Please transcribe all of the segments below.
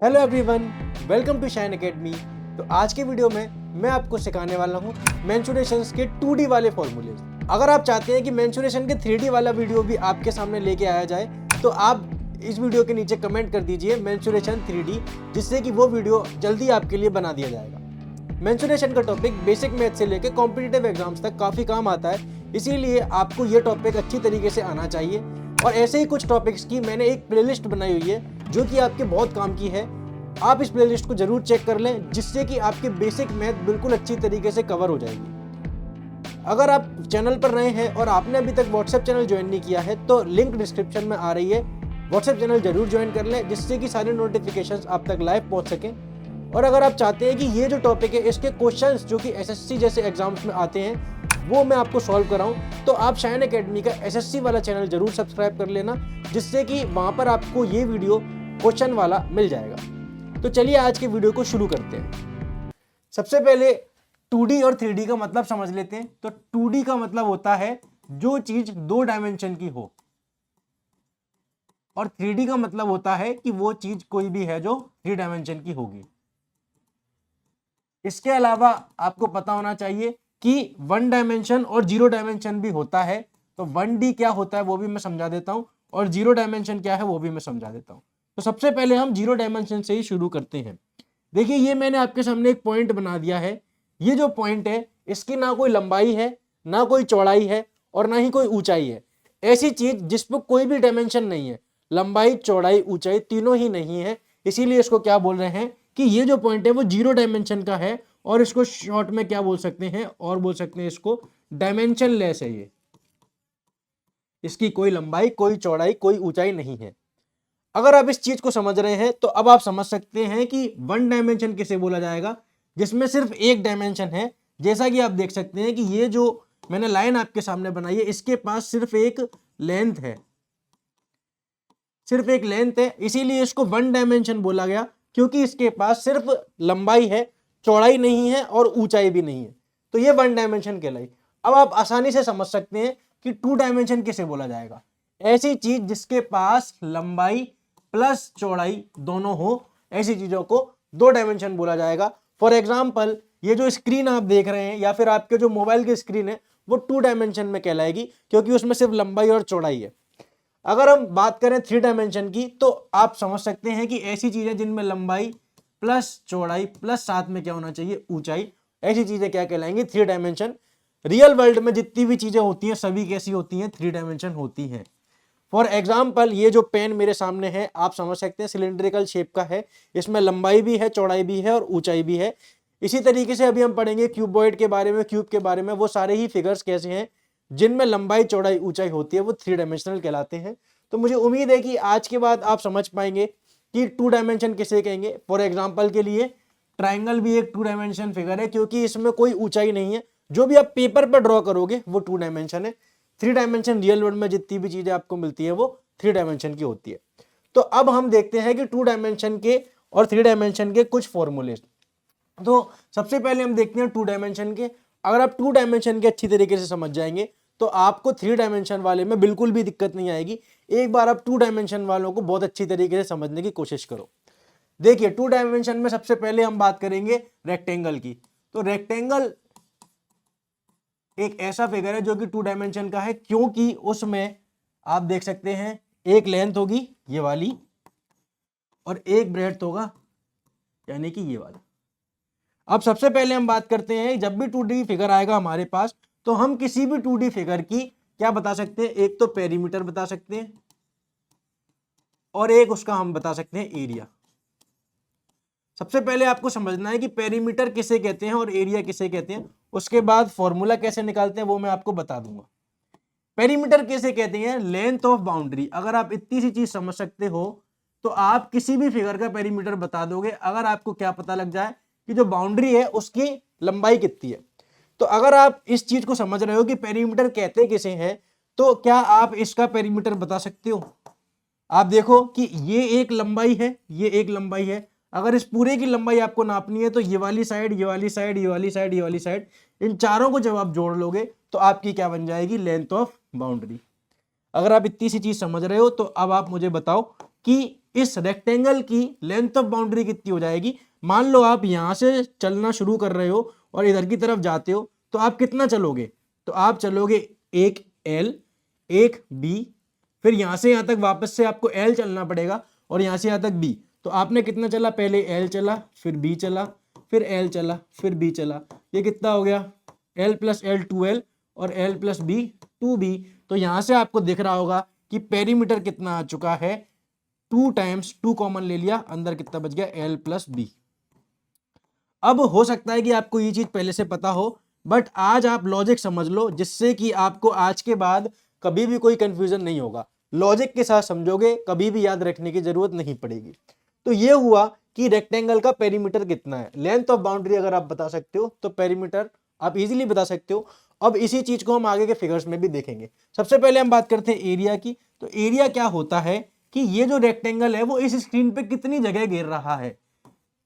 Hello everyone, welcome to Shine Academy. तो आज के वीडियो में मैं आपको सिखाने वाला हूँ मेंसुरेशंस के 2D वाले फॉर्मूलेज। अगर आप चाहते हैं कि मेंसुरेशन के 3D वाला वीडियो भी आपके सामने लेके आया जाए तो आप इस वीडियो के नीचे कमेंट कर दीजिए मेंसुरेशन 3D, जिससे कि वो वीडियो जल्दी आपके लिए बना दिया जाएगा। मेंसुरेशन का टॉपिक बेसिक मैथ से लेकर कॉम्पिटिटिव एग्जाम्स तक काफ़ी काम आता है, इसीलिए आपको ये टॉपिक अच्छी तरीके से आना चाहिए। और ऐसे ही कुछ टॉपिक्स की मैंने एक प्लेलिस्ट बनाई हुई है जो कि आपके बहुत काम की है। आप इस प्लेलिस्ट को जरूर चेक कर लें, जिससे कि आपके बेसिक मैथ बिल्कुल अच्छी तरीके से कवर हो जाएगी। अगर आप चैनल पर नए हैं और आपने अभी तक व्हाट्सएप चैनल ज्वाइन नहीं किया है तो लिंक डिस्क्रिप्शन में आ रही है, व्हाट्सएप चैनल जरूर ज्वाइन कर लें, जिससे कि सारे नोटिफिकेशंस आप तक लाइव पहुंच सकें। और अगर आप चाहते हैं कि ये जो टॉपिक है इसके क्वेश्चंस जो कि एसएससी जैसे एग्जाम्स में आते हैं वो मैं आपको सॉल्व कराऊं, तो आप शाइन एकेडमी का एसएससी वाला चैनल जरूर सब्सक्राइब कर लेना, जिससे कि वहां पर आपको ये वीडियो क्वेश्चन वाला मिल जाएगा। तो चलिए आज के वीडियो को शुरू करते हैं। सबसे पहले 2D और 3D का मतलब समझ लेते हैं। तो 2D का मतलब होता है जो चीज 2 डायमेंशन की हो, और 3D का मतलब होता है कि वो चीज कोई भी है जो 3 डायमेंशन की होगी। इसके अलावा आपको पता होना चाहिए कि 1 डायमेंशन और 0 डायमेंशन भी होता है। तो 1D क्या होता है वो भी मैं समझा देता हूं, और 0 डायमेंशन क्या है वो भी मैं समझा देता हूं। तो सबसे पहले हम 0 डायमेंशन से ही शुरू करते हैं। देखिए, ये मैंने आपके सामने एक पॉइंट बना दिया है। ये जो पॉइंट है इसकी ना कोई लंबाई है, ना कोई चौड़ाई है, और ना ही कोई ऊंचाई है। ऐसी चीज जिस पर कोई भी डायमेंशन नहीं है, लंबाई चौड़ाई ऊंचाई तीनों ही नहीं है, इसीलिए इसको क्या बोल रहे हैं कि ये जो पॉइंट है वो 0 डायमेंशन का है। और इसको शॉर्ट में क्या बोल सकते हैं, और बोल सकते हैं इसको डायमेंशन लेस है। ये इसकी कोई लंबाई कोई चौड़ाई कोई ऊंचाई नहीं है। अगर आप इस चीज को समझ रहे हैं तो अब आप समझ सकते हैं कि 1 डायमेंशन किसे बोला जाएगा, जिसमें सिर्फ एक डायमेंशन है। जैसा कि आप देख सकते हैं कि ये जो मैंने लाइन आपके सामने बनाई है इसके पास सिर्फ एक लेंथ है, सिर्फ एक लेंथ है, इसीलिए इसको 1 डायमेंशन बोला गया, क्योंकि इसके पास सिर्फ लंबाई है, चौड़ाई नहीं है और ऊंचाई भी नहीं है। तो ये 1 डायमेंशन कहलाई। अब आप आसानी से समझ सकते हैं कि 2 डायमेंशन किसे बोला जाएगा। ऐसी चीज जिसके पास लंबाई प्लस चौड़ाई दोनों हो, ऐसी चीजों को 2 डायमेंशन बोला जाएगा। फॉर एग्जाम्पल, ये जो स्क्रीन आप देख रहे हैं या फिर आपके जो मोबाइल की स्क्रीन है वो 2 डायमेंशन में कहलाएगी, क्योंकि उसमें सिर्फ लंबाई और चौड़ाई है। अगर हम बात करें 3 डायमेंशन की, तो आप समझ सकते हैं कि ऐसी चीजें जिनमें लंबाई प्लस चौड़ाई प्लस साथ में क्या होना चाहिए, ऊंचाई, ऐसी चीजें क्या कहलाएंगी, 3 डायमेंशन। रियल वर्ल्ड में जितनी भी चीजें होती हैं सभी कैसी होती हैं, 3 डायमेंशन होती हैं। फॉर एग्जाम्पल, ये जो पेन मेरे सामने है आप समझ सकते हैं सिलिंड्रिकल शेप का है, इसमें लंबाई भी है, चौड़ाई भी है और ऊंचाई भी है। इसी तरीके से अभी हम पढ़ेंगे क्यूबॉइड के बारे में, क्यूब के बारे में। वो सारे ही फिगर्स कैसे हैं जिनमें लंबाई चौड़ाई ऊंचाई होती है, वो 3 डायमेंशनल कहलाते हैं। तो मुझे उम्मीद है कि आज के बाद आप समझ पाएंगे कि 2 डायमेंशन किसे कहेंगे। फॉर एग्जाम्पल के लिए ट्राइंगल भी एक 2 डायमेंशन फिगर है, क्योंकि इसमें कोई ऊंचाई नहीं है। जो भी आप पेपर पर ड्रॉ करोगे वो 2 डायमेंशन है। 3 डायमेंशन रियल वर्ल्ड में जितनी भी चीजें आपको मिलती है वो 3 डायमेंशन की होती है। तो अब हम देखते हैं कि 2 डायमेंशन के और 3 डायमेंशन के कुछ फॉर्मूले। तो सबसे पहले हम देखते हैं 2 डायमेंशन के। अगर आप 2 डायमेंशन के अच्छी तरीके से समझ जाएंगे तो आपको 3 डायमेंशन वाले में बिल्कुल भी दिक्कत नहीं आएगी। एक बार आप 2 डायमेंशन वालों को बहुत अच्छी तरीके से समझने की कोशिश करो। देखिए, 2 डायमेंशन में सबसे पहले हम बात करेंगे रेक्टेंगल की। तो रेक्टेंगल एक ऐसा फिगर है जो कि 2 डायमेंशन का है, क्योंकि उसमें आप देख सकते हैं एक लेंथ होगी ये वाली और एक ब्रेड्थ होगा यानी कि ये वाला। अब सबसे पहले हम बात करते हैं, जब भी 2D फिगर आएगा हमारे पास तो हम किसी भी 2D फिगर की क्या बता सकते हैं, एक तो पेरीमीटर बता सकते हैं और एक उसका हम बता सकते हैं एरिया। सबसे पहले आपको समझना है कि पेरीमीटर किसे कहते हैं और एरिया किसे कहते हैं, उसके बाद फॉर्मूला कैसे निकालते हैं वो मैं आपको बता दूंगा। पेरीमीटर किसे कहते हैं, लेंथ ऑफ बाउंड्री। अगर आप इतनी सी चीज समझ सकते हो तो आप किसी भी फिगर का पेरीमीटर बता दोगे, अगर आपको क्या पता लग जाए कि जो बाउंड्री है उसकी लंबाई कितनी है। तो अगर आप इस चीज को समझ रहे हो कि पेरीमीटर कहते किसे हैं, तो क्या आप इसका पेरीमीटर बता सकते हो। आप देखो कि ये एक लंबाई है, ये एक लंबाई है। अगर इस पूरे की लंबाई आपको नापनी है तो ये वाली साइड, ये वाली साइड, ये वाली साइड, ये वाली साइड, इन चारों को जब आप जोड़ लोगे तो आपकी क्या बन जाएगी, लेंथ ऑफ बाउंड्री। अगर आप इतनी सी चीज समझ रहे हो तो अब आप मुझे बताओ कि इस रेक्टेंगल की लेंथ ऑफ बाउंड्री कितनी हो जाएगी। मान लो आप यहां से चलना शुरू कर रहे हो और इधर की तरफ जाते हो, तो आप कितना चलोगे, तो आप चलोगे एक L एक B, फिर यहां से यहां तक वापस से आपको L चलना पड़ेगा और यहां से यहां तक B। तो आपने कितना चला, पहले L चला, फिर B चला, फिर L चला, फिर B चला, ये कितना हो गया L प्लस L 2L और L प्लस B 2B। तो यहां से आपको दिख रहा होगा कि पेरीमीटर कितना आ चुका है, 2 टाइम्स 2 कॉमन ले लिया, अंदर कितना बच गया L प्लस B। अब हो सकता है कि आपको ये चीज पहले से पता हो, बट आज आप लॉजिक समझ लो जिससे कि आपको आज के बाद कभी भी कोई कंफ्यूजन नहीं होगा। लॉजिक के साथ समझोगे, कभी भी याद रखने की जरूरत नहीं पड़ेगी। तो ये हुआ कि रेक्टेंगल का पेरीमीटर कितना है। लेंथ ऑफ बाउंड्री अगर आप बता सकते हो तो पेरीमीटर आप इजीली बता सकते हो। अब इसी चीज को हम आगे के फिगर्स में भी देखेंगे। सबसे पहले हम बात करते हैं एरिया की। तो एरिया क्या होता है कि ये जो रेक्टेंगल है वो इस स्क्रीन पे कितनी जगह घेर रहा है।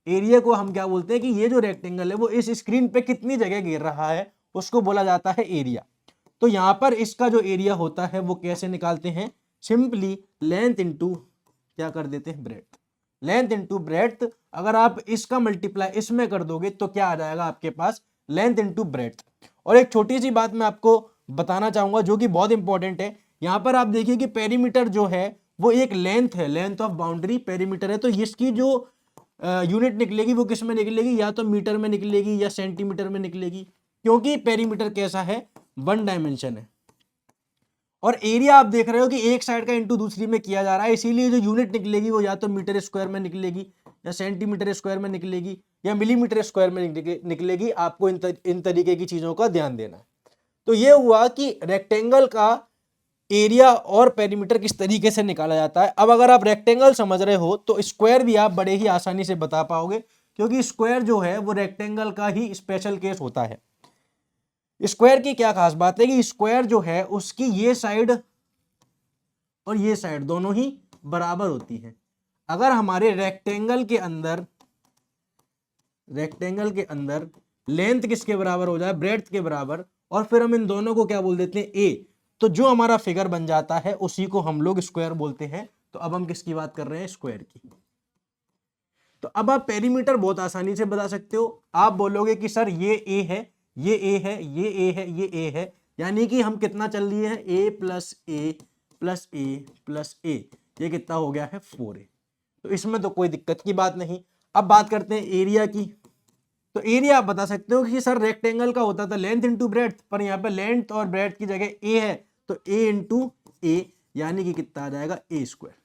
एरिया को हम क्या बोलते हैं कि ये जो रेक्टेंगल है वो इस स्क्रीन पे कितनी जगह घेर रहा है, उसको बोला जाता है एरिया। तो यहां पर इसका जो एरिया होता है वो कैसे निकालते हैं, सिंपली लेंथ इंटू क्या कर देते हैं, ब्रेड्थ। लेंथ इंटू ब्रेड्थ, अगर आप इसका मल्टीप्लाई इसमें कर दोगे तो क्या आ जाएगा आपके पास, लेंथ इंटू ब्रेड्थ। और एक छोटी सी बात मैं आपको बताना चाहूंगा जो कि बहुत इंपॉर्टेंट है। यहां पर आप देखिए कि पेरीमीटर जो है वो एक लेंथ है, लेंथ ऑफ बाउंड्री पेरीमीटर है। तो इसकी जो यूनिट निकलेगी वो किस में निकलेगी, या तो मीटर में निकलेगी या सेंटीमीटर में निकलेगी, क्योंकि पेरीमीटर कैसा है, 1 डायमेंशन है। और एरिया आप देख रहे हो कि एक साइड का इंटू दूसरी में किया जा रहा है, इसीलिए जो यूनिट निकलेगी वो या तो मीटर स्क्वायर में निकलेगी या सेंटीमीटर स्क्वायर में निकलेगी या मिलीमीटर स्क्वायर में निकलेगी। आपको इन तरीके की चीजों का ध्यान देना है। तो ये हुआ कि रेक्टेंगल का एरिया और पेरीमीटर किस तरीके से निकाला जाता है। अब अगर आप रेक्टेंगल समझ रहे हो तो स्क्वायर भी आप बड़े ही आसानी से बता पाओगे, क्योंकि स्क्वायर जो है वो रेक्टेंगल का ही स्पेशल केस होता है। स्क्वायर की क्या खास बात है कि स्क्वायर जो है उसकी ये साइड और ये साइड दोनों ही बराबर होती है। अगर हमारे रेक्टेंगल के अंदर लेंथ किसके बराबर हो जाए, ब्रेड्थ के बराबर, और फिर हम इन दोनों को क्या बोल देते हैं, ए, तो जो हमारा फिगर बन जाता है उसी को हम लोग स्क्वायर बोलते हैं। तो अब हम किसकी बात कर रहे हैं, स्क्वायर की। तो अब आप पेरीमीटर बहुत आसानी से बता सकते हो। आप बोलोगे कि सर ये ए है, ये ए है, ये ए है, ये ए है, यानी कि हम कितना चल लिए हैं, ए प्लस ए प्लस ए प्लस ए, ये कितना हो गया है, 4a। तो इसमें तो कोई दिक्कत की बात नहीं। अब बात करते हैं एरिया की। तो एरिया आप बता सकते हो कि सर रेक्टेंगल का होता था लेंथ इंटू ब्रेड्थ, पर यहाँ पे लेंथ और ब्रेड्थ की जगह ए है, तो ए इंटू ए, यानी कि कितना आ जाएगा, ए स्क्वायर।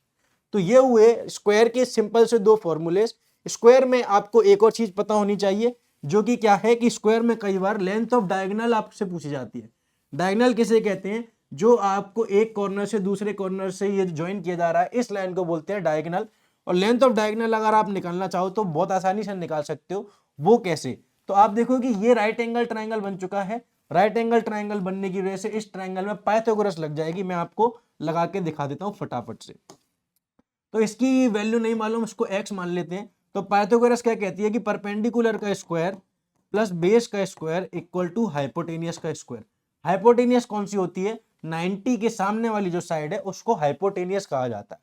तो ये हुए स्क्वायर के सिंपल से 2 फॉर्मूले। स्क्वायर में आपको एक और चीज पता होनी चाहिए, जो कि क्या है कि स्क्वायर में कई बार लेंथ ऑफ डायगोनल आपसे पूछी जाती है। डायगोनल किसे कहते हैं, जो आपको एक कॉर्नर से दूसरे कॉर्नर से ये ज्वाइन किया जा रहा है, इस लाइन को बोलते हैं डायगोनल। और लेंथ ऑफ डायगोनल अगर आप निकालना चाहो तो बहुत आसानी से निकाल सकते हो। वो कैसे, तो आप देखो कि ये राइट एंगल ट्राइंगल बन चुका है। राइट एंगल ट्राइंगल बनने की वजह से इस ट्राइंगल में पाइथागोरस लग जाएगी। मैं आपको लगा के दिखा देता हूं फटाफट से। तो इसकी वैल्यू नहीं मालूम, इसको x मान लेते हैं। तो पाइथागोरस क्या कहती है कि परपेंडिकुलर का स्क्वायर प्लस बेस का स्क्वायर इक्वल टू हाइपोटेनियस का स्क्वायर। हाइपोटेनियस कौन सी होती है, 90 के सामने वाली जो साइड है उसको हाइपोटेनियस कहा जाता है।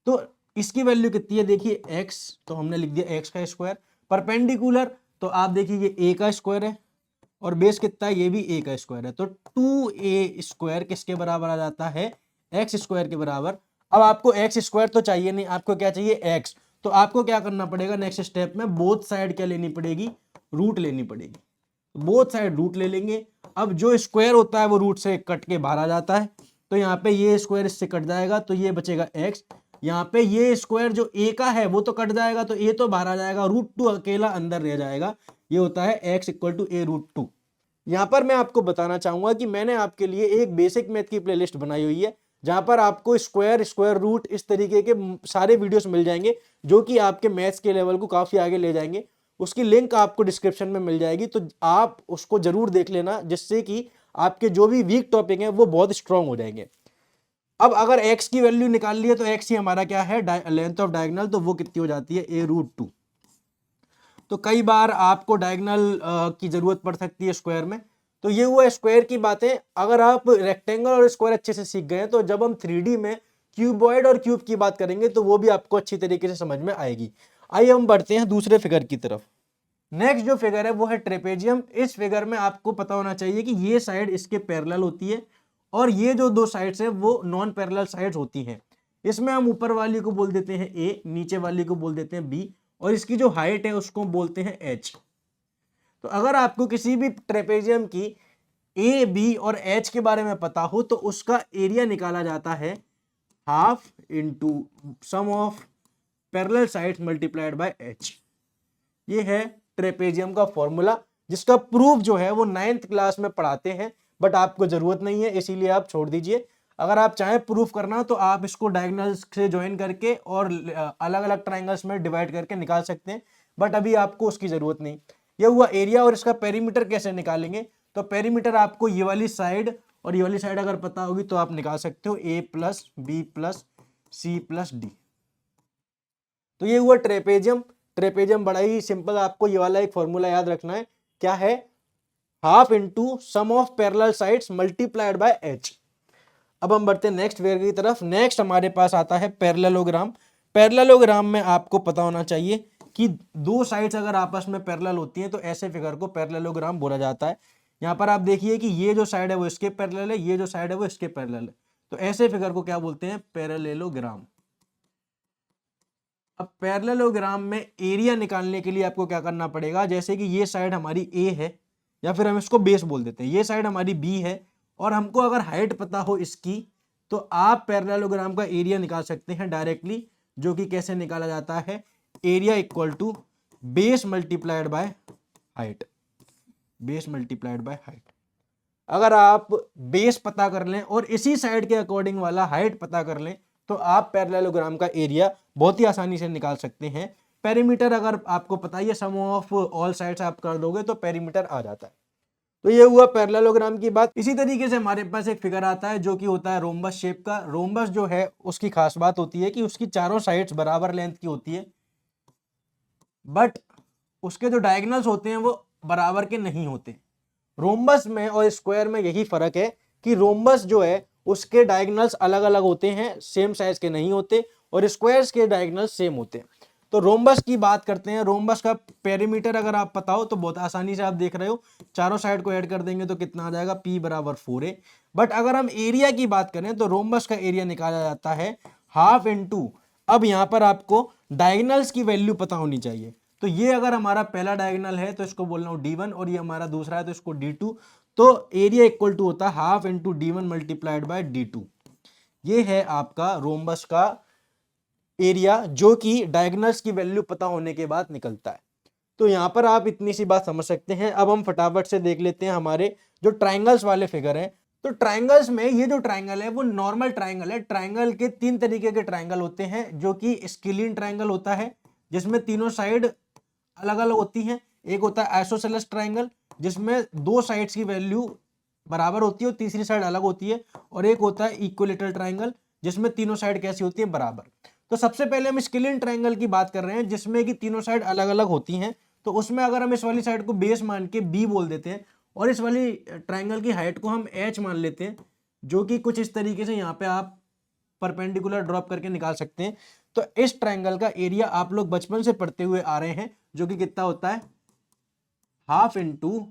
तो इसकी वैल्यू कितनी है, देखिए x, तो हमने लिख दिया x का स्क्वायर। परपेंडिकुलर तो आप देखिए ये a का स्क्वायर है, और बेस कितना है, ये भी a का स्क्वायर है। तो 2a स्क्वायर किसके बराबर आ जाता है, x स्क्वायर के बराबर। अब आपको एक्स स्क्वायर तो चाहिए नहीं, आपको क्या चाहिए, एक्स। तो आपको क्या करना पड़ेगा, नेक्स्ट स्टेप में बोथ साइड क्या लेनी पड़ेगी, रूट लेनी पड़ेगी। बोथ साइड रूट ले लेंगे। अब जो स्क्वायर होता है वो रूट से कट के बाहर आ जाता है, तो यहाँ पे ये स्क्वायर इससे कट जाएगा, तो ये बचेगा एक्स। यहाँ पे ये स्क्वायर जो ए का है वो तो कट जाएगा, तो ए तो बाहर आ जाएगा, √2 अकेला अंदर रह जाएगा। ये होता है x इक्वल टू a√2। यहाँ पर मैं आपको बताना चाहूंगा कि मैंने आपके लिए एक बेसिक मैथ की प्लेलिस्ट बनाई हुई है, जहां पर आपको स्क्वायर, स्क्वायर रूट, इस तरीके के सारे वीडियोस मिल जाएंगे, जो कि आपके मैथ्स के लेवल को काफी आगे ले जाएंगे। उसकी लिंक आपको डिस्क्रिप्शन में मिल जाएगी, तो आप उसको जरूर देख लेना, जिससे कि आपके जो भी वीक टॉपिक हैं वो बहुत स्ट्रांग हो जाएंगे। अब अगर x की वैल्यू निकाल लिए तो x ही हमारा क्या है, लेंथ ऑफ डायगोनल, तो वो कितनी हो जाती है, a√2। तो कई बार आपको डायगोनल की जरूरत पड़ सकती है स्क्वायर में। तो ये हुआ स्क्वायर की बातें। अगर आप रेक्टेंगल और स्क्वायर अच्छे से सीख गए तो जब हम 3D में क्यूबॉइड और क्यूब की बात करेंगे तो वो भी आपको अच्छी तरीके से समझ में आएगी। आइए हम बढ़ते हैं दूसरे फिगर की तरफ। नेक्स्ट जो फिगर है वो है ट्रेपेजियम। इस फिगर में आपको पता होना चाहिए कि ये साइड इसके पैरेलल होती है और ये जो दो साइड्स है वो नॉन पैरेलल साइड्स होती हैं। इसमें हम ऊपर वाली को बोल देते हैं ए, नीचे वाली को बोल देते हैं बी, और इसकी जो हाइट है उसको बोलते हैं एच। तो अगर आपको किसी भी ट्रेपेजियम की ए, बी और एच के बारे में पता हो तो उसका एरिया निकाला जाता है half into sum of parallel sides multiplied by h. ये है ट्रेपेजियम का फॉर्मूला, जिसका प्रूफ जो है वो 9th क्लास में पढ़ाते हैं, बट आपको जरूरत नहीं है इसीलिए आप छोड़ दीजिए। अगर आप चाहें प्रूफ करना तो आप इसको डायगोनल्स से ज्वाइन करके और अलग अलग ट्राइंगल्स में डिवाइड करके निकाल सकते हैं, बट अभी आपको उसकी जरूरत नहीं। ये हुआ एरिया। और इसका पेरीमीटर कैसे निकालेंगे, तो पेरीमीटर आपको ये वाली साइड और ये वाली साइड अगर पता होगी तो आप निकाल सकते हो, A plus B plus C plus D. तो ये हुआ ट्रेपेजियम। ट्रेपेजियम बड़ा ही सिंपल, आपको ये वाला एक फॉर्मूला याद रखना है, क्या है, half into sum of parallel sides multiplied by h. अब हम बढ़ते हैं नेक्स्ट फिगर की तरफ। नेक्स्ट हमारे पास आता है पैरेललोग्राम। पैरेललोग्राम में आपको पता होना चाहिए कि दो साइड्स अगर आपस में पैरेलल होती हैं तो ऐसे फिगर को पैरेललोग्राम बोला जाता है। यहाँ पर आप देखिए कि ये जो साइड है वो इसके पैरेलल है, ये जो साइड है वो इसके पैरेलल है, तो ऐसे फिगर को क्या बोलते हैं, पैरेललोग्राम। अब पैरेललोग्राम में एरिया निकालने के लिए आपको क्या करना पड़ेगा, जैसे कि ये साइड हमारी ए है, या फिर हम इसको बेस बोल देते हैं, ये साइड हमारी बी है, और हमको अगर हाइट पता हो इसकी तो आप पैरेललोग्राम का एरिया निकाल सकते हैं डायरेक्टली, जो कि कैसे निकाला जाता है, area equal to base multiplied by height. Base multiplied by height. अगर आप बेस पता कर लें और इसी साइड के अकॉर्डिंग वाला हाइट पता कर लें तो आप पैरेललोग्राम का एरिया बहुत ही आसानी से निकाल सकते हैं। पेरीमीटर अगर आपको पता है, सम ऑफ ऑल साइड्स आप कर दोगे तो पेरीमीटर आ जाता है। तो ये हुआ पैरेललोग्राम की बात। इसी तरीके से हमारे पास एक फिगर आता है जो कि होता है रोम्बस शेप का। रोम्बस जो है उसकी खास बात होती है कि उसकी चारों साइड्स बराबर लेंथ की होती है, बट उसके जो डायगोनल्स होते हैं वो बराबर के नहीं होते। रोम्बस में और स्क्वायर में यही फर्क है कि रोम्बस जो है उसके डायगोनल्स अलग अलग होते हैं, सेम साइज के नहीं होते, और स्क्वायर्स के डायगोनल्स सेम होते हैं। तो रोम्बस की बात करते हैं। रोम्बस का पेरीमीटर अगर आप पता हो तो बहुत आसानी से आप देख रहे हो, चारों साइड को ऐड कर देंगे तो कितना आ जाएगा, P बराबर 4a। बट अगर हम एरिया की बात करें तो रोम्बस का एरिया निकाला जाता है हाफ इंटू, अब यहां पर आपको डायगोनल्स की वैल्यू पता होनी चाहिए। तो ये अगर हमारा पहला डायगोनल है तो इसको बोल रहा हूं D1, और ये हमारा दूसरा है तो इसको D2। तो एरिया इक्वल टू होता है half into D1 multiplied by D2। ये है आपका रोम्बस का एरिया, जो कि डायगोनल्स की वैल्यू पता होने के बाद निकलता है। तो यहां पर आप इतनी सी बात समझ सकते हैं। अब हम फटाफट से देख लेते हैं हमारे जो ट्राइंगल्स वाले फिगर हैं। तो ट्राइंगल्स में ये जो ट्राइंगल है वो नॉर्मल ट्राइंगल है। ट्राइंगल के तीन तरीके के ट्राइंगल होते हैं, जो कि स्केलिन ट्राइंगल होता है जिसमें तीनों साइड अलग अलग होती हैं। एक होता है आइसोसेलेस ट्राइंगल जिसमें दो साइड्स की वैल्यू बराबर होती है और तीसरी साइड अलग होती है। और एक होता है इक्विलेटरल ट्राइंगल जिसमें तीनों साइड कैसी होती है, बराबर। तो सबसे पहले हम स्केलिन ट्राइंगल की बात कर रहे हैं जिसमें कि तीनों साइड अलग अलग होती हैं। तो उसमें अगर हम इस वाली साइड को बेस मान के बी बोल देते हैं और इस वाली ट्राइंगल की हाइट को हम एच मान लेते हैं, जो कि कुछ इस तरीके से यहाँ पे आप परपेंडिकुलर ड्रॉप करके निकाल सकते हैं। तो इस ट्राइंगल का एरिया आप लोग बचपन से पढ़ते हुए आ रहे हैं, जो कि कितना होता है, half into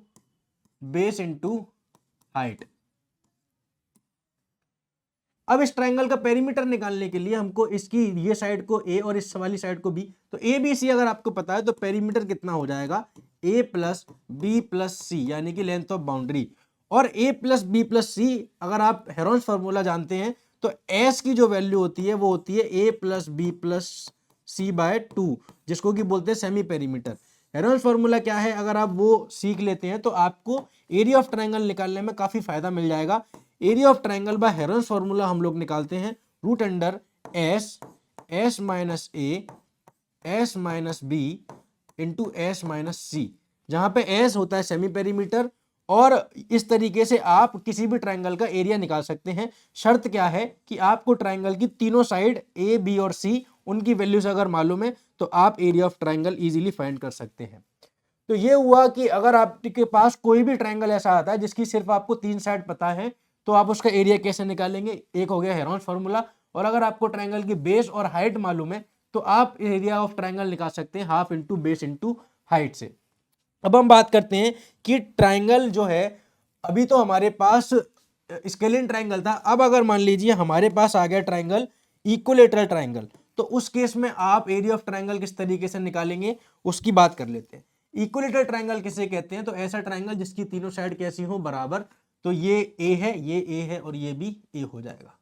base into height. अब इस ट्राइंगल का पेरीमीटर निकालने के लिए हमको इसकी ये साइड को ए और इस वाली साइड को बी, तो ए बी सी अगर आपको पता है तो पेरीमीटर कितना हो जाएगा, ए प्लस बी प्लस सी, यानी कि लेंथ ऑफ बाउंड्री। और ए प्लस बी प्लस सी अगर आप हेरोन्स फार्मूला जानते हैं तो एस की जो वैल्यू होती है वो होती है ए प्लस बी प्लस सी बाय 2, जिसको कि बोलते हैं सेमी पेरीमीटर। हेरोन्स फार्मूला क्या है, अगर आप वो सीख लेते हैं तो आपको एरिया ऑफ ट्राइंगल निकालने में काफी फायदा मिल जाएगा। Area of triangle by Heron's formula हम लोग निकालते हैं root under S, S minus A, S minus B into S minus C, जहां पे एस होता है सेमी पेरीमीटर। और इस तरीके से आप किसी भी ट्राइंगल का एरिया निकाल सकते हैं। शर्त क्या है कि आपको ट्राइंगल की तीनों साइड ए बी और सी उनकी वैल्यूज अगर मालूम है तो आप area of triangle easily find कर सकते हैं। तो ये हुआ कि अगर आपके पास कोई भी ट्राइंगल ऐसा आता है जिसकी सिर्फ आपको तीन साइड पता है तो आप उसका एरिया कैसे निकालेंगे। एक हो गया हेरोन्स फार्मूला और अगर आपको ट्रायंगल की बेस और हाइट मालूम है तो आप एरिया ऑफ ट्रायंगल निकाल सकते हैं half into base into height से। अब हम बात करते हैं कि ट्रायंगल जो है, अभी तो हमारे पास स्केलिन ट्रायंगल था, अब अगर मान लीजिए हमारे पास आ गया ट्रायंगल इक्विलेटरल ट्रायंगल, तो उस केस में आप एरिया ऑफ ट्रायंगल किस तरीके से निकालेंगे उसकी बात कर लेते हैं। इक्विलेटरल ट्रायंगल किसे कहते हैं? तो ऐसा ट्रायंगल जिसकी तीनों साइड कैसी हो, बराबर। तो ये ए है, ये ए है और ये भी ए हो जाएगा।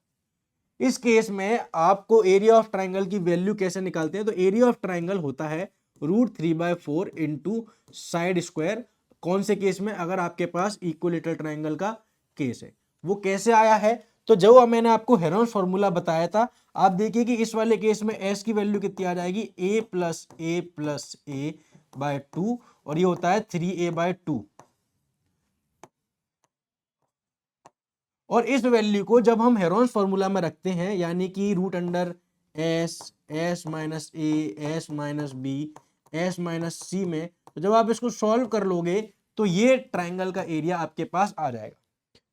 इस केस में आपको एरिया ऑफ ट्रायंगल की वैल्यू कैसे निकालते हैं? तो एरिया ऑफ ट्रायंगल होता है √3/4 इंटू साइड स्क्वायर। कौन से केस में? अगर आपके पास इक्विलेटरल ट्रायंगल का केस है। वो कैसे आया है? तो जो मैंने आपको हेरोन्स फॉर्मूला बताया था, आप देखिए कि इस वाले केस में एस की वैल्यू कितनी आ जाएगी, a+a+a/2 और ये होता है 3a/2। और इस वैल्यू को जब हम हेरोन्स फॉर्मूला में रखते हैं, यानी कि √s s-a s-b s-c में, तो जब आप इसको सॉल्व कर लोगे तो ये ट्रायंगल का एरिया आपके पास आ जाएगा।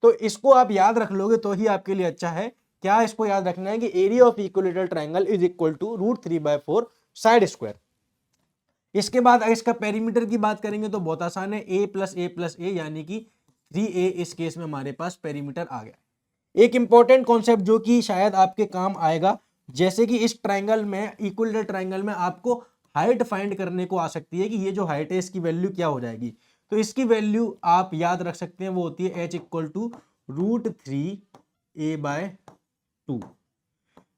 तो इसको आप याद रख लोगे तो ही आपके लिए अच्छा है। क्या इसको याद रखना है कि area of equilateral triangle is equal to √3/4 side square. इसके बाद अगर इसका पेरीमीटर की बात करेंगे तो बहुत आसान है, a+a+a यानी कि 3a। इस केस में हमारे पास पेरीमीटर आ गया। एक इंपॉर्टेंट कॉन्सेप्ट जो कि शायद आपके काम आएगा, जैसे कि इस ट्रायंगल में, इक्विलेटरल ट्रायंगल में आपको हाइट फाइंड करने को आ सकती है कि ये जो हाइट है इसकी वैल्यू क्या हो जाएगी। तो इसकी वैल्यू आप याद रख सकते हैं, वो होती है h = √3a/2।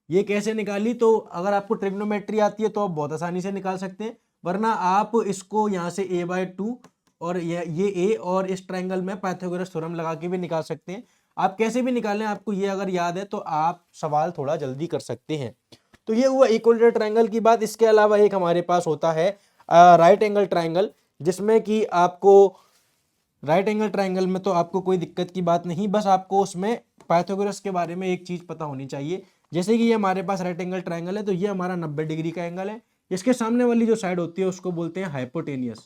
ये कैसे निकाली? तो अगर आपको ट्रिग्नोमेट्री आती है तो आप बहुत आसानी से निकाल सकते हैं, वरना आप इसको यहाँ से a/2 और ये a और इस ट्रायंगल में पाइथागोरस थ्योरम लगा के भी निकाल सकते हैं। आप कैसे भी निकालें, आपको ये अगर याद है तो आप सवाल थोड़ा जल्दी कर सकते हैं। तो ये हुआ इक्विलेटरल ट्रायंगल की बात। इसके अलावा एक हमारे पास होता है राइट एंगल ट्रायंगल, जिसमें कि आपको राइट एंगल ट्रायंगल में तो आपको कोई दिक्कत की बात नहीं, बस आपको उसमें पाइथागोरस के बारे में एक चीज पता होनी चाहिए। जैसे कि ये हमारे पास राइट एंगल ट्रायंगल है, तो ये हमारा 90 डिग्री का एंगल है। इसके सामने वाली जो साइड होती है उसको बोलते हैं हाइपोटेनियस,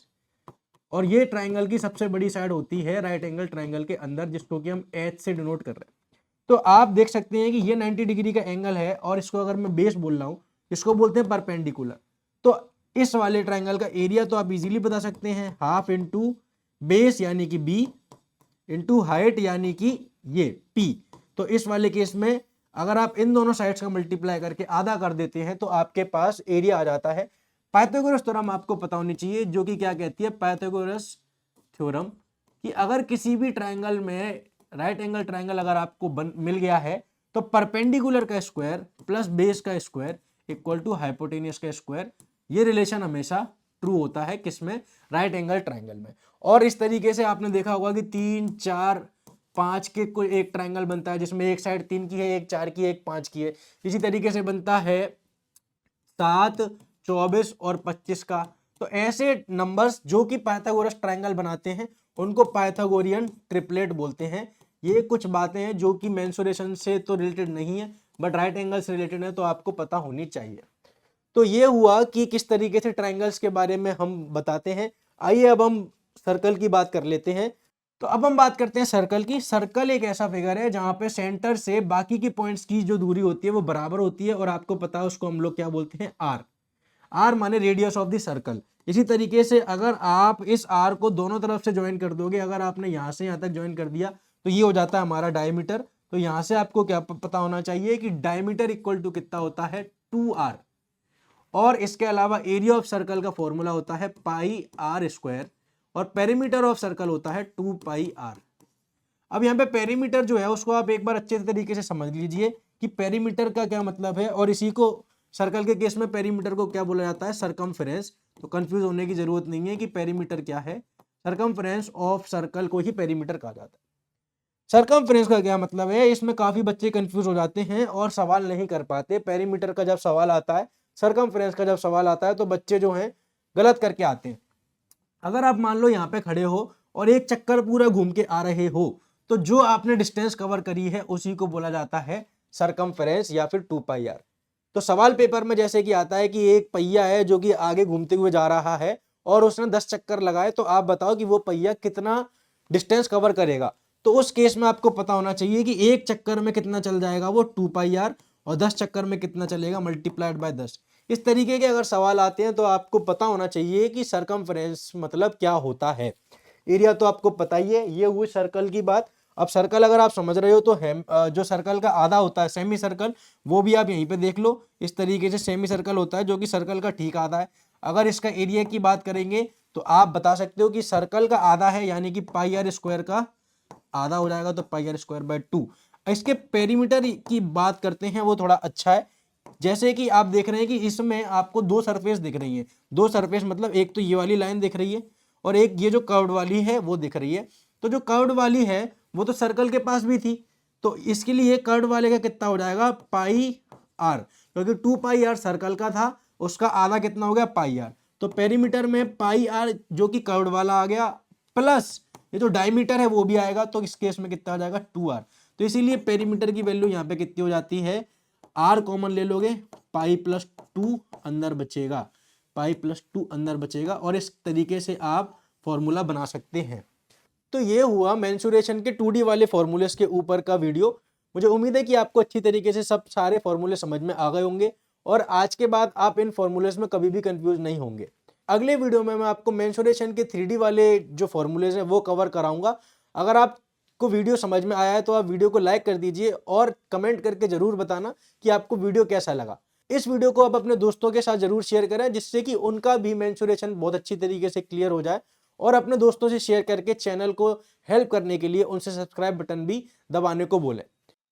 और ये ट्रायंगल की सबसे बड़ी साइड होती है राइट एंगल ट्रायंगल के अंदर, जिसको कि हम एच से डिनोट कर रहे हैं। तो आप देख सकते हैं कि ये 90 डिग्री का एंगल है, और इसको अगर मैं बेस बोल रहा हूँ, इसको बोलते हैं परपेंडिकुलर। तो इस वाले ट्रायंगल का एरिया तो आप इजीली बता सकते हैं, हाफ इंटू बेस यानी कि b इंटू हाइट यानी कि ये p। तो इस वाले केस में अगर आप इन दोनों साइड्स का मल्टीप्लाई करके आधा कर देते हैं तो आपके पास एरिया आ जाता है। पाइथागोरस थ्योरम आपको पता होनी चाहिए, जो कि क्या कहती है, पाइथागोरस थ्योरम, कि अगर किसी भी ट्रायंगल में राइट एंगल ट्रायंगल अगर आपको मिल गया है तो परपेंडिकुलर का स्क्वायर प्लस बेस का स्क्वायर इक्वल टू हाइपोटेनियस का स्क्वायर। ये रिलेशन हमेशा ट्रू होता है किसमें? राइट एंगल ट्रायंगल में। और इस तरीके से आपने देखा होगा कि 3, 4, 5 के कोई एक ट्रायंगल बनता है जिसमें एक साइड 3 की है, एक 4 की है, एक 5 की है। इसी तरीके से बनता है 7, 24 और 25 का। तो ऐसे नंबर्स जो कि पाइथागोरस ट्रायंगल बनाते हैं उनको पाइथागोरियन ट्रिपलेट बोलते हैं। ये कुछ बातें हैं जो कि मेंसुरेशन से तो रिलेटेड नहीं है, बट राइट एंगल से रिलेटेड है, तो आपको पता होनी चाहिए। तो ये हुआ कि किस तरीके से ट्रायंगल्स के बारे में हम बताते हैं। आइए अब हम सर्कल की बात कर लेते हैं। तो अब हम बात करते हैं सर्कल की। सर्कल एक ऐसा फिगर है जहां पे सेंटर से बाकी की पॉइंट्स की जो दूरी होती है वो बराबर होती है, और आपको पता है उसको हम लोग क्या बोलते हैं, आर। आर माने रेडियस ऑफ द सर्कल। इसी तरीके से अगर आप इस आर को दोनों तरफ से ज्वाइन कर दोगे, अगर आपने यहां से यहां तक ज्वाइन कर दिया तो ये हो जाता है हमारा डायमीटर। तो यहां से आपको क्या पता होना चाहिए कि डायमीटर इक्वल टू कितना होता है, 2r। और इसके अलावा एरिया ऑफ सर्कल का फॉर्मूला होता है πr², और पेरीमीटर ऑफ सर्कल होता है 2πr। अब यहाँ पे पेरीमीटर जो है उसको आप एक बार अच्छे तरीके से समझ लीजिए कि पेरीमीटर का क्या मतलब है, और इसी को सर्कल के केस में पेरीमीटर को क्या बोला जाता है, सरकमफ्रेंस। तो कंफ्यूज होने की जरूरत नहीं है कि पेरीमीटर क्या है, सरकमफ्रेंस ऑफ सर्कल को ही पेरीमीटर कहा जाता है। सरकमफ्रेंस का क्या मतलब है, इसमें काफी बच्चे कंफ्यूज हो जाते हैं और सवाल नहीं कर पाते। पेरीमीटर का जब सवाल आता है, सरकमफ्रेंस का जब सवाल आता है, तो बच्चे जो हैं गलत करके आते हैं। अगर आप मान लो यहाँ पे खड़े हो और एक चक्कर पूरा घूम के आ रहे हो, तो जो आपने डिस्टेंस कवर करी है उसी को बोला जाता है सरकमफ्रेंस या फिर 2πr। तो सवाल पेपर में जैसे कि आता है कि एक पहिया है जो कि आगे घूमते हुए जा रहा है और उसने 10 चक्कर लगाए, तो आप बताओ कि वो पहिया कितना डिस्टेंस कवर करेगा। तो उस केस में आपको पता होना चाहिए कि एक चक्कर में कितना चल जाएगा, वो 2πr। और 10 चक्कर में कितना चलेगा, मल्टीप्लाइड बाय 10। इस तरीके के अगर सवाल आते हैं तो आपको पता होना चाहिए कि सरकमफ्रेंस मतलब क्या होता है। एरिया तो आपको पता ही है, ये हुई सर्कल की बात। अब सर्कल अगर आप समझ रहे हो तो जो सर्कल का आधा होता है सेमी सर्कल, वो भी आप यहीं पे देख लो। इस तरीके से सेमी सर्कल होता है जो कि सर्कल का ठीक आधा है। अगर इसका एरिया की बात करेंगे तो आप बता सकते हो कि सर्कल का आधा है, यानी कि पाई आर स्क्वायर का आधा हो जाएगा, तो पाई आर स्क्वायर बाय 2। इसके पेरीमीटर की बात करते हैं, वो थोड़ा अच्छा है। जैसे कि आप देख रहे हैं कि इसमें आपको दो सरफेस दिख रही है। दो सरफेस मतलब एक तो ये वाली लाइन दिख रही है और एक ये जो कर्व्ड वाली है वो दिख रही है। तो जो कर्व्ड वाली है वो तो सर्कल के पास भी थी, तो इसके लिए कर्व्ड वाले का कितना हो जाएगा, पाई आर, क्योंकि 2 पाई आर सर्कल का था, उसका आधा कितना हो गया, पाई आर। तो पेरीमीटर में पाई आर जो कि कर्व्ड वाला आ गया, प्लस ये जो डायमीटर है वो भी आएगा, तो इस केस में कितना हो जाएगा, 2r। तो इसीलिए पेरीमीटर की वैल्यू यहाँ पे कितनी हो जाती है, r कॉमन ले लोगे, पाई प्लस 2 अंदर बचेगा, पाई प्लस 2 अंदर बचेगा, और इस तरीके से आप फॉर्मूला बना सकते हैं। तो ये हुआ मेंसुरेशन के 2D वाले फॉर्मूलेस के ऊपर का वीडियो। मुझे उम्मीद है कि आपको अच्छी तरीके से सब सारे फॉर्मूले समझ में आ गए होंगे और आज के बाद आप इन फॉर्मूलेस में कभी भी कंफ्यूज नहीं होंगे। अगले वीडियो में मैं आपको मेंसुरेशन के 3D वाले जो फॉर्मूलेस हैं वो कवर कराऊंगा। अगर आपको वीडियो समझ में आया है तो आप वीडियो को लाइक कर दीजिए और कमेंट करके जरूर बताना कि आपको वीडियो कैसा लगा। इस वीडियो को आप अपने दोस्तों के साथ जरूर शेयर करें, जिससे कि उनका भी मेंसुरेशन बहुत अच्छी तरीके से क्लियर हो जाए, और अपने दोस्तों से शेयर करके चैनल को हेल्प करने के लिए उनसे सब्सक्राइब बटन भी दबाने को बोलें।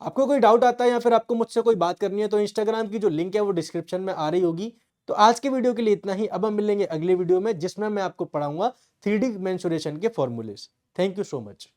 आपको कोई डाउट आता है या फिर आपको मुझसे कोई बात करनी है तो इंस्टाग्राम की जो लिंक है वो डिस्क्रिप्शन में आ रही होगी। तो आज के वीडियो के लिए इतना ही। अब हम मिलेंगे अगले वीडियो में जिसमें मैं आपको पढ़ाऊंगा 3D मेंसुरेशन के formulas. Thank you so much.